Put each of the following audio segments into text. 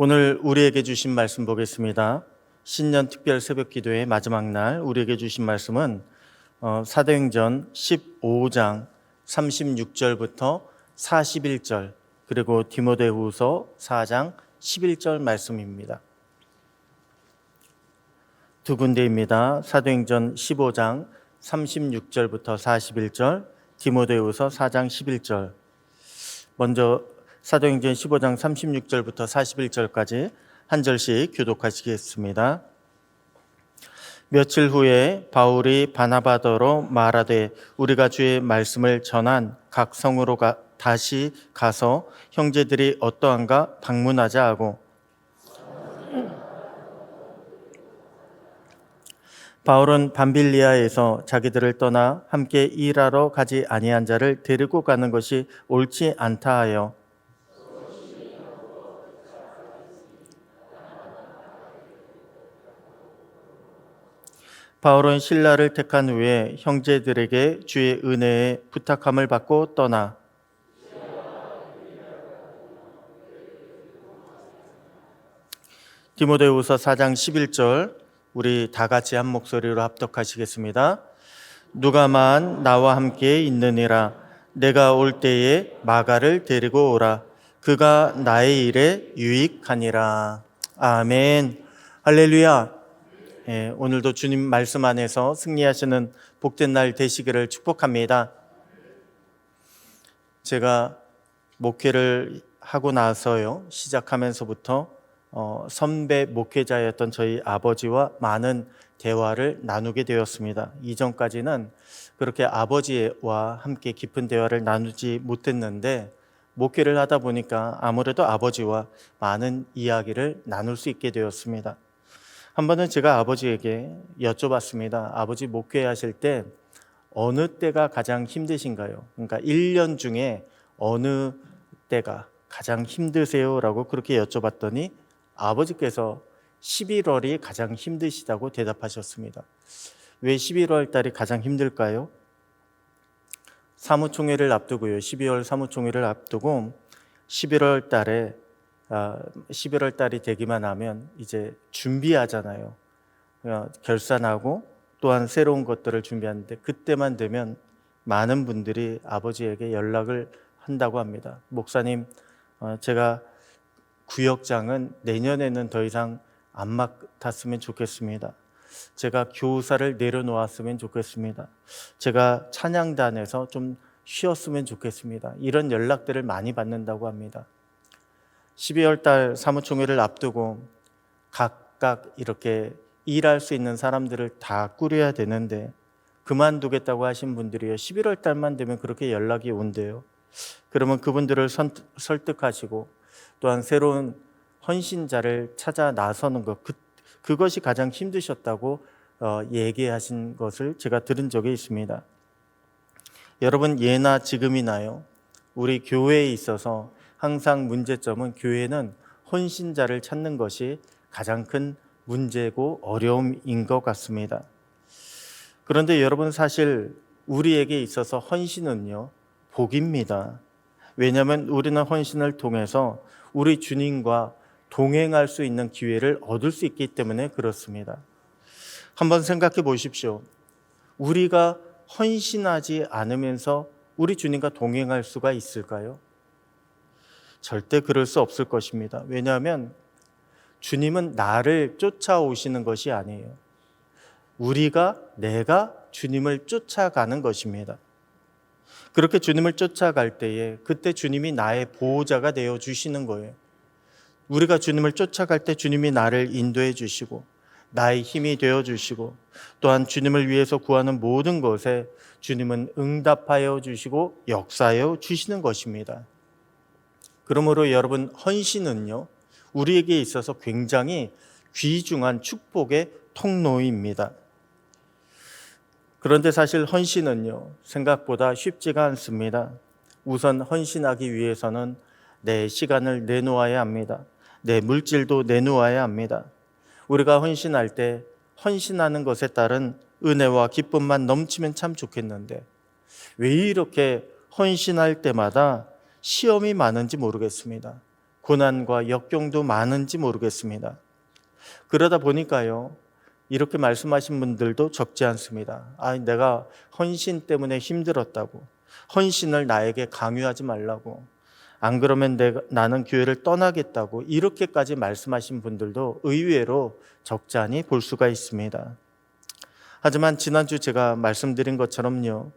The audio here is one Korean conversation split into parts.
오늘 우리에게 주신 말씀 보겠습니다. 신년 특별 새벽 기도의 마지막 날 우리에게 주신 말씀은 사도행전 15장 36절부터 41절 그리고 디모데후서 4장 11절 말씀입니다. 두 군데입니다. 사도행전 15장 36절부터 41절, 디모데후서 4장 11절. 먼저 사도행전 15장 36절부터 41절까지 한 절씩 교독하시겠습니다. 며칠 후에 바울이 바나바더로 말하되 우리가 주의 말씀을 전한 각 성으로 다시 가서 형제들이 어떠한가 방문하자 하고, 바울은 밤빌리아에서 자기들을 떠나 함께 일하러 가지 아니한 자를 데리고 가는 것이 옳지 않다 하여 바울은 신라를 택한 후에 형제들에게 주의 은혜에 부탁함을 받고 떠나 디모데후서 4장 11절 우리 다 같이 한 목소리로 합독하시겠습니다. 누가만 나와 함께 있느니라. 내가 올 때에 마가를 데리고 오라. 그가 나의 일에 유익하니라. 아멘. 할렐루야. 오늘도 주님 말씀 안에서 승리하시는 복된 날 되시기를 축복합니다. 제가 목회를 하고 나서요, 시작하면서부터 선배 목회자였던 저희 아버지와 많은 대화를 나누게 되었습니다. 이전까지는 그렇게 아버지와 함께 깊은 대화를 나누지 못했는데 목회를 하다 보니까 아무래도 아버지와 많은 이야기를 나눌 수 있게 되었습니다. 한 번은 제가 아버지에게 여쭤봤습니다. 아버지 목회하실 때 어느 때가 가장 힘드신가요? 그러니까 1년 중에 어느 때가 가장 힘드세요? 라고 그렇게 여쭤봤더니 아버지께서 11월이 가장 힘드시다고 대답하셨습니다. 왜 11월 달이 가장 힘들까요? 사무총회를 앞두고요. 12월 사무총회를 앞두고 11월 달이 되기만 하면 이제 준비하잖아요. 결산하고 또한 새로운 것들을 준비하는데 그때만 되면 많은 분들이 아버지에게 연락을 한다고 합니다. 목사님, 제가 구역장은 내년에는 더 이상 안 맡았으면 좋겠습니다. 제가 교사를 내려놓았으면 좋겠습니다. 제가 찬양단에서 좀 쉬었으면 좋겠습니다. 이런 연락들을 많이 받는다고 합니다. 12월 달 사무총회를 앞두고 각각 이렇게 일할 수 있는 사람들을 다 꾸려야 되는데 그만두겠다고 하신 분들이요, 11월 달만 되면 그렇게 연락이 온대요. 그러면 그분들을 설득하시고 또한 새로운 헌신자를 찾아 나서는 것, 그것이 가장 힘드셨다고 얘기하신 것을 제가 들은 적이 있습니다. 여러분, 예나 지금이나요, 우리 교회에 있어서 항상 문제점은 교회는 헌신자를 찾는 것이 가장 큰 문제고 어려움인 것 같습니다. 그런데 여러분, 사실 우리에게 있어서 헌신은요, 복입니다. 왜냐하면 우리는 헌신을 통해서 우리 주님과 동행할 수 있는 기회를 얻을 수 있기 때문에 그렇습니다. 한번 생각해 보십시오. 우리가 헌신하지 않으면서 우리 주님과 동행할 수가 있을까요? 절대 그럴 수 없을 것입니다. 왜냐하면 주님은 나를 쫓아오시는 것이 아니에요. 내가 주님을 쫓아가는 것입니다. 그렇게 주님을 쫓아갈 때에 그때 주님이 나의 보호자가 되어 주시는 거예요. 우리가 주님을 쫓아갈 때 주님이 나를 인도해 주시고 나의 힘이 되어 주시고 또한 주님을 위해서 구하는 모든 것에 주님은 응답하여 주시고 역사하여 주시는 것입니다. 그러므로 여러분, 헌신은요, 우리에게 있어서 굉장히 귀중한 축복의 통로입니다. 그런데 사실 헌신은요, 생각보다 쉽지가 않습니다. 우선 헌신하기 위해서는 내 시간을 내놓아야 합니다. 내 물질도 내놓아야 합니다. 우리가 헌신할 때 헌신하는 것에 따른 은혜와 기쁨만 넘치면 참 좋겠는데 왜 이렇게 헌신할 때마다 시험이 많은지 모르겠습니다. 고난과 역경도 많은지 모르겠습니다. 그러다 보니까요, 이렇게 말씀하신 분들도 적지 않습니다. 내가 헌신 때문에 힘들었다고, 헌신을 나에게 강요하지 말라고, 안 그러면 나는 교회를 떠나겠다고, 이렇게까지 말씀하신 분들도 의외로 적지 않이 볼 수가 있습니다. 하지만 지난주 제가 말씀드린 것처럼요,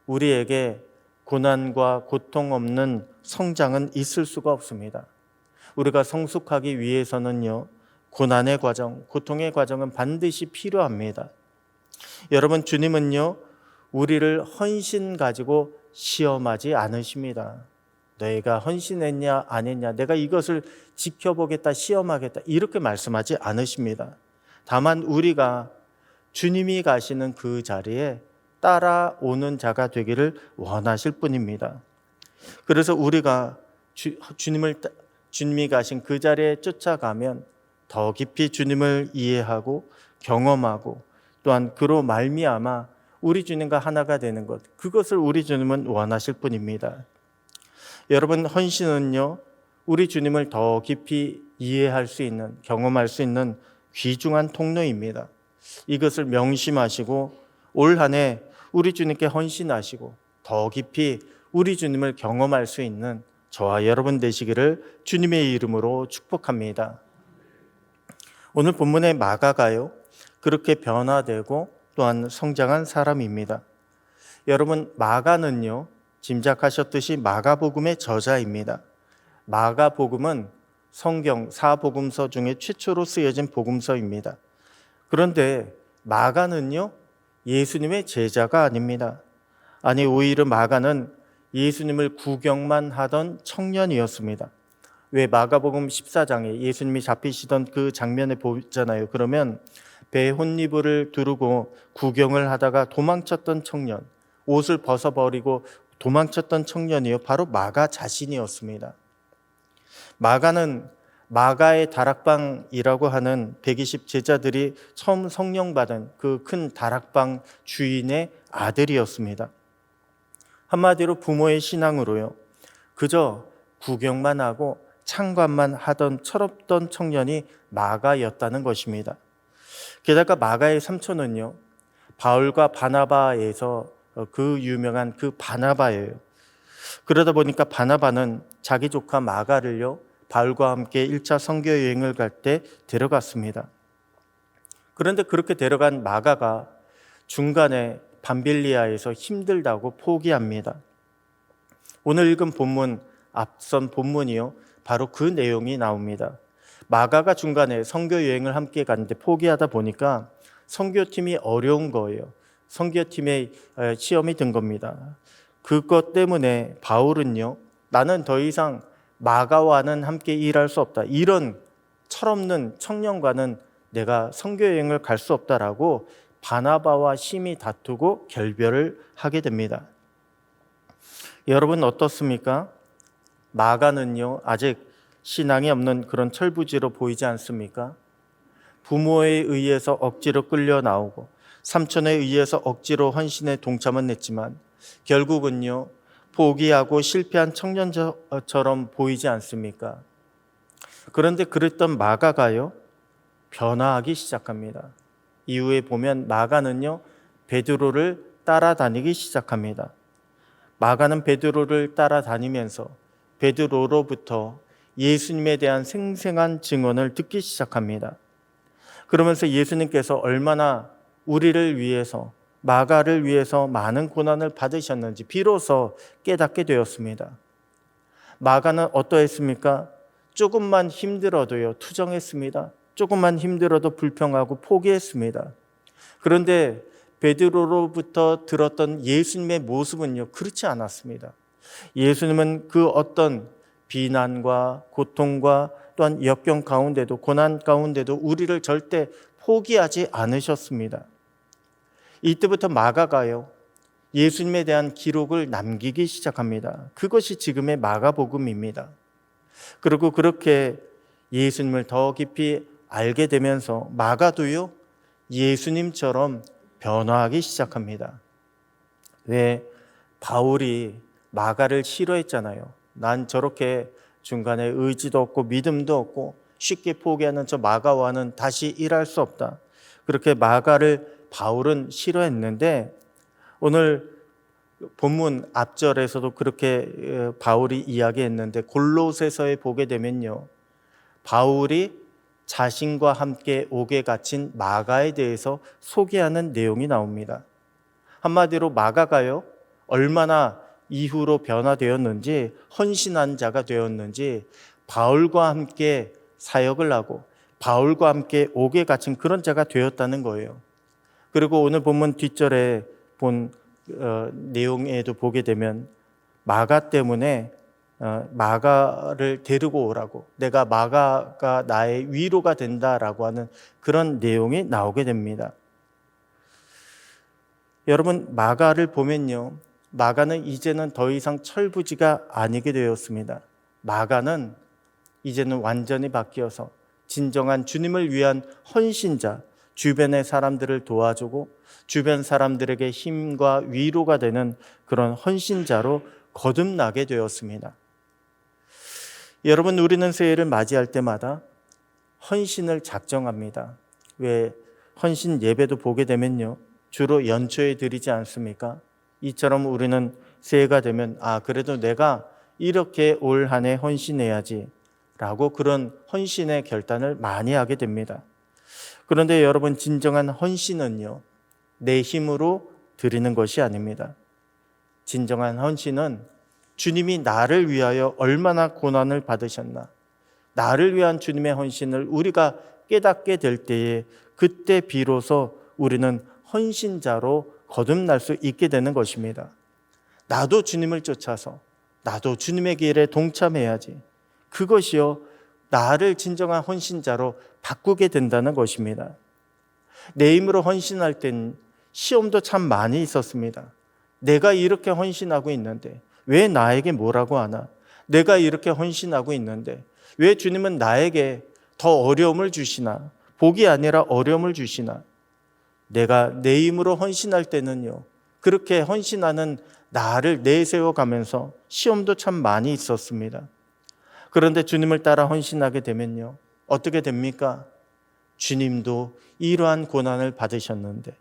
우리에게 고난과 고통 없는 성장은 있을 수가 없습니다. 우리가 성숙하기 위해서는요, 고난의 과정, 고통의 과정은 반드시 필요합니다. 여러분, 주님은요, 우리를 헌신 가지고 시험하지 않으십니다. 너희가 헌신했냐 안 했냐, 내가 이것을 지켜보겠다, 시험하겠다, 이렇게 말씀하지 않으십니다. 다만 우리가 주님이 가시는 그 자리에 따라오는 자가 되기를 원하실 뿐입니다. 그래서 우리가 주님이 가신 그 자리에 쫓아가면 더 깊이 주님을 이해하고 경험하고, 또한 그로 말미암아 우리 주님과 하나가 되는 것, 그것을 우리 주님은 원하실 뿐입니다. 여러분, 헌신은요, 우리 주님을 더 깊이 이해할 수 있는, 경험할 수 있는 귀중한 통로입니다. 이것을 명심하시고 올 한 해 우리 주님께 헌신하시고 더 깊이 우리 주님을 경험할 수 있는 저와 여러분 되시기를 주님의 이름으로 축복합니다. 오늘 본문의 마가가요, 그렇게 변화되고 또한 성장한 사람입니다. 여러분, 마가는요, 짐작하셨듯이 마가복음의 저자입니다. 마가복음은 성경 4복음서 중에 최초로 쓰여진 복음서입니다. 그런데 마가는요, 예수님의 제자가 아닙니다. 아니, 오히려 마가는 예수님을 구경만 하던 청년이었습니다. 왜 마가복음 14장에 예수님이 잡히시던 그 장면에 보잖아요. 그러면 배 혼니부를 두르고 구경을 하다가 도망쳤던 청년, 옷을 벗어버리고 도망쳤던 청년이요, 바로 마가 자신이었습니다. 마가는 마가의 다락방이라고 하는 120 제자들이 처음 성령받은 그 큰 다락방 주인의 아들이었습니다. 한마디로 부모의 신앙으로요, 그저 구경만 하고 참관만 하던 철없던 청년이 마가였다는 것입니다. 게다가 마가의 삼촌은요, 바울과 바나바에서 그 유명한 그 바나바예요. 그러다 보니까 바나바는 자기 조카 마가를요, 바울과 함께 1차 선교 여행을 갈 때 데려갔습니다. 그런데 그렇게 데려간 마가가 중간에 밤빌리아에서 힘들다고 포기합니다. 오늘 읽은 본문, 앞선 본문이요, 바로 그 내용이 나옵니다. 마가가 중간에 선교 여행을 함께 갔는데 포기하다 보니까 선교팀이 어려운 거예요. 선교팀에 시험이 든 겁니다. 그것 때문에 바울은요, 나는 더 이상 마가와는 함께 일할 수 없다, 이런 철없는 청년과는 내가 선교 여행을 갈 수 없다라고 바나바와 심히 다투고 결별을 하게 됩니다. 여러분, 어떻습니까? 마가는요, 아직 신앙이 없는 그런 철부지로 보이지 않습니까? 부모에 의해서 억지로 끌려 나오고 삼촌에 의해서 억지로 헌신에 동참은 했지만 결국은요, 포기하고 실패한 청년처럼 보이지 않습니까? 그런데 그랬던 마가가요, 변화하기 시작합니다. 이후에 보면 마가는요, 베드로를 따라다니기 시작합니다. 마가는 베드로를 따라다니면서 베드로로부터 예수님에 대한 생생한 증언을 듣기 시작합니다. 그러면서 예수님께서 얼마나 우리를 위해서, 마가를 위해서 많은 고난을 받으셨는지 비로소 깨닫게 되었습니다. 마가는 어떠했습니까? 조금만 힘들어도요, 투정했습니다. 조금만 힘들어도 불평하고 포기했습니다. 그런데 베드로로부터 들었던 예수님의 모습은요, 그렇지 않았습니다. 예수님은 그 어떤 비난과 고통과 또한 역경 가운데도, 고난 가운데도 우리를 절대 포기하지 않으셨습니다. 이때부터 마가가요, 예수님에 대한 기록을 남기기 시작합니다. 그것이 지금의 마가복음입니다. 그리고 그렇게 예수님을 더 깊이 알게 되면서 마가도요, 예수님처럼 변화하기 시작합니다. 왜? 바울이 마가를 싫어했잖아요. 난 저렇게 중간에 의지도 없고 믿음도 없고 쉽게 포기하는 저 마가와는 다시 일할 수 없다. 그렇게 마가를 바울은 싫어했는데 오늘 본문 앞절에서도 그렇게 바울이 이야기했는데 골로새서에 보게 되면요, 바울이 자신과 함께 옥에 갇힌 마가에 대해서 소개하는 내용이 나옵니다. 한마디로 마가가요, 얼마나 이후로 변화되었는지, 헌신한 자가 되었는지, 바울과 함께 사역을 하고 바울과 함께 옥에 갇힌 그런 자가 되었다는 거예요. 그리고 오늘 본문 뒷절에 본 내용에도 보게 되면 마가 때문에 마가를 데리고 오라고, 내가 마가가 나의 위로가 된다라고 하는 그런 내용이 나오게 됩니다. 여러분, 마가를 보면요, 마가는 이제는 더 이상 철부지가 아니게 되었습니다. 마가는 이제는 완전히 바뀌어서 진정한 주님을 위한 헌신자, 주변의 사람들을 도와주고 주변 사람들에게 힘과 위로가 되는 그런 헌신자로 거듭나게 되었습니다. 여러분, 우리는 새해를 맞이할 때마다 헌신을 작정합니다. 왜 헌신 예배도 보게 되면요, 주로 연초에 드리지 않습니까? 이처럼 우리는 새해가 되면 그래도 내가 이렇게 올 한 해 헌신해야지 라고 그런 헌신의 결단을 많이 하게 됩니다. 그런데 여러분, 진정한 헌신은요, 내 힘으로 드리는 것이 아닙니다. 진정한 헌신은 주님이 나를 위하여 얼마나 고난을 받으셨나, 나를 위한 주님의 헌신을 우리가 깨닫게 될 때에 그때 비로소 우리는 헌신자로 거듭날 수 있게 되는 것입니다. 나도 주님을 쫓아서 나도 주님의 길에 동참해야지, 그것이요 나를 진정한 헌신자로 바꾸게 된다는 것입니다. 내 힘으로 헌신할 땐 시험도 참 많이 있었습니다. 내가 이렇게 헌신하고 있는데 왜 나에게 뭐라고 하나? 내가 이렇게 헌신하고 있는데 왜 주님은 나에게 더 어려움을 주시나? 복이 아니라 어려움을 주시나? 내가 내 힘으로 헌신할 때는요, 그렇게 헌신하는 나를 내세워 가면서 시험도 참 많이 있었습니다. 그런데 주님을 따라 헌신하게 되면요, 어떻게 됩니까? 주님도 이러한 고난을 받으셨는데,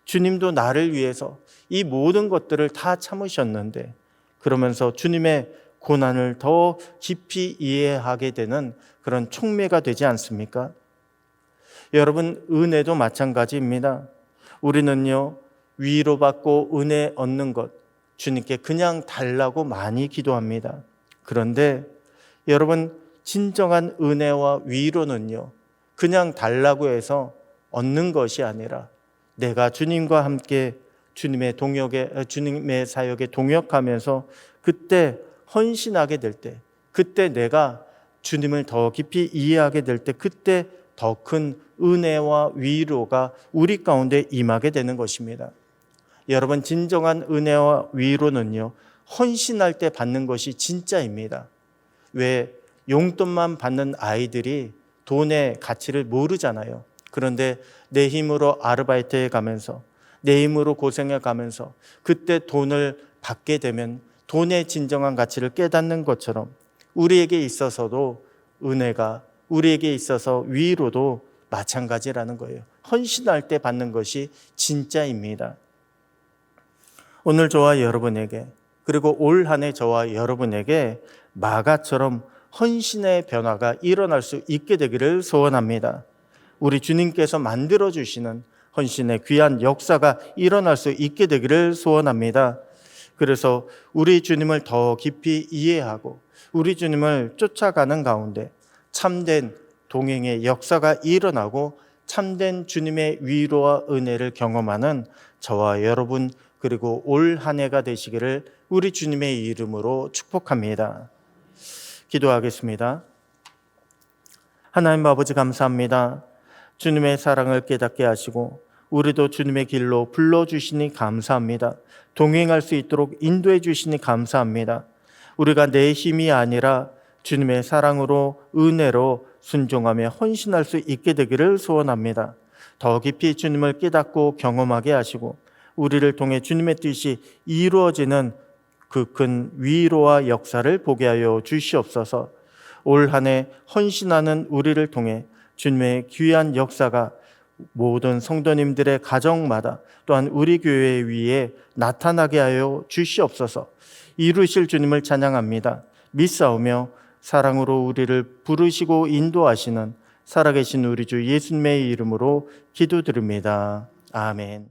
주님도 나를 위해서 이 모든 것들을 다 참으셨는데, 그러면서 주님의 고난을 더 깊이 이해하게 되는 그런 촉매가 되지 않습니까? 여러분, 은혜도 마찬가지입니다. 우리는요, 위로받고 은혜 얻는 것, 주님께 그냥 달라고 많이 기도합니다. 그런데 여러분, 진정한 은혜와 위로는요, 그냥 달라고 해서 얻는 것이 아니라 내가 주님과 함께 주님의 사역에 동역하면서 그때 헌신하게 될 때, 그때 내가 주님을 더 깊이 이해하게 될 때, 그때 더 큰 은혜와 위로가 우리 가운데 임하게 되는 것입니다. 여러분, 진정한 은혜와 위로는요, 헌신할 때 받는 것이 진짜입니다. 왜 용돈만 받는 아이들이 돈의 가치를 모르잖아요. 그런데 내 힘으로 아르바이트해 가면서, 내 힘으로 고생해 가면서 그때 돈을 받게 되면 돈의 진정한 가치를 깨닫는 것처럼 우리에게 있어서도 은혜가, 우리에게 있어서 위로도 마찬가지라는 거예요. 헌신할 때 받는 것이 진짜입니다. 오늘 저와 여러분에게, 그리고 올 한 해 저와 여러분에게 마가처럼 헌신의 변화가 일어날 수 있게 되기를 소원합니다. 우리 주님께서 만들어주시는 헌신의 귀한 역사가 일어날 수 있게 되기를 소원합니다. 그래서 우리 주님을 더 깊이 이해하고 우리 주님을 쫓아가는 가운데 참된 동행의 역사가 일어나고 참된 주님의 위로와 은혜를 경험하는 저와 여러분, 그리고 올 한 해가 되시기를 우리 주님의 이름으로 축복합니다. 기도하겠습니다. 하나님 아버지, 감사합니다. 주님의 사랑을 깨닫게 하시고 우리도 주님의 길로 불러주시니 감사합니다. 동행할 수 있도록 인도해 주시니 감사합니다. 우리가 내 힘이 아니라 주님의 사랑으로, 은혜로 순종하며 헌신할 수 있게 되기를 소원합니다. 더 깊이 주님을 깨닫고 경험하게 하시고 우리를 통해 주님의 뜻이 이루어지는 그 큰 위로와 역사를 보게 하여 주시옵소서. 올 한 해 헌신하는 우리를 통해 주님의 귀한 역사가 모든 성도님들의 가정마다 또한 우리 교회 위에 나타나게 하여 주시옵소서. 이루실 주님을 찬양합니다. 믿사오며 사랑으로 우리를 부르시고 인도하시는 살아계신 우리 주 예수님의 이름으로 기도드립니다. 아멘.